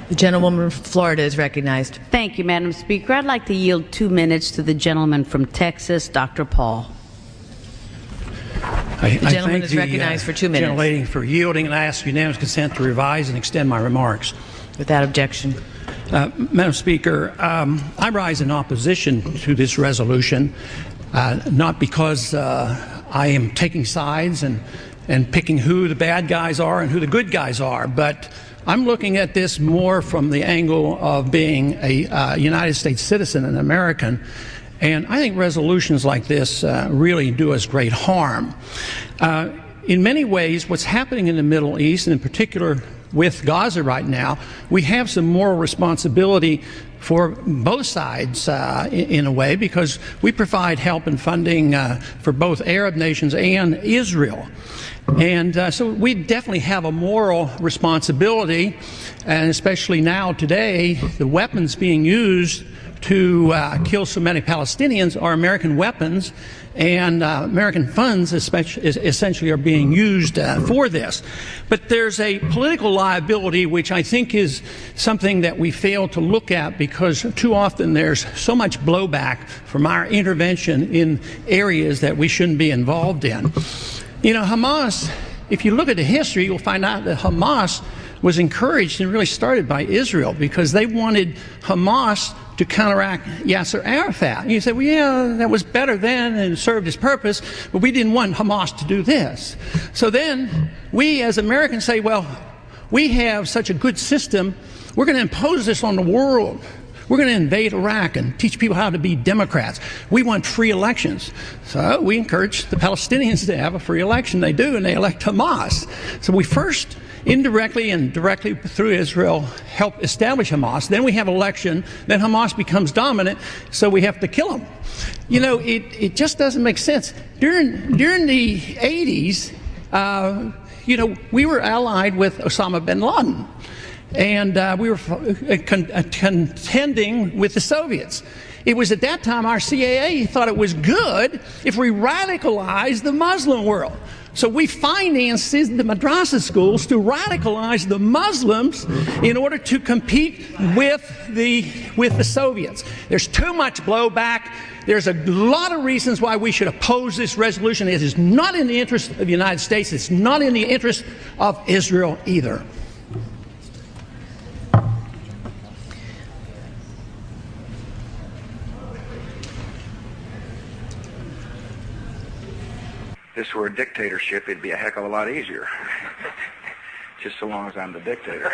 The gentlewoman from Florida is recognized. Thank you, Madam Speaker. I'd like to yield 2 minutes to the gentleman from Texas, Dr. Paul. The gentleman is recognized for 2 minutes. Gentlelady for yielding, and I ask unanimous consent to revise and extend my remarks. Without objection. Madam Speaker, I rise in opposition to this resolution, not because I am taking sides and picking who the bad guys are and who the good guys are, but I'm looking at this more from the angle of being a United States citizen, an American, and I think resolutions like this really do us great harm. In many ways, what's happening in the Middle East, and in particular with Gaza right now, we have some moral responsibility for both sides in a way, because we provide help and funding for both Arab nations and Israel. And so we definitely have a moral responsibility, and especially now today, the weapons being used to kill so many Palestinians are American weapons, and American funds essentially are being used for this. But there's a political liability which I think is something that we fail to look at, because too often there's so much blowback from our intervention in areas that we shouldn't be involved in. You know, Hamas, if you look at the history, you'll find out that Hamas was encouraged and really started by Israel, because they wanted Hamas to counteract Yasser Arafat. And you say, well, yeah, that was better then and served its purpose, but we didn't want Hamas to do this. So then we as Americans say, well, we have such a good system, we're going to impose this on the world. We're going to invade Iraq and teach people how to be Democrats. We want free elections. So we encourage the Palestinians to have a free election. They do, and they elect Hamas. So we first indirectly and directly through Israel help establish Hamas. Then we have election. Then Hamas becomes dominant, so we have to kill them. You know, it just doesn't make sense. During the 80s, you know, we were allied with Osama bin Laden. And we were contending with the Soviets. It was at that time our CIA thought it was good if we radicalized the Muslim world. So we financed the madrasa schools to radicalize the Muslims in order to compete with the Soviets. There's too much blowback. There's a lot of reasons why we should oppose this resolution. It is not in the interest of the United States. It's not in the interest of Israel either. If this were a dictatorship, it'd be a heck of a lot easier. Just so long as I'm the dictator.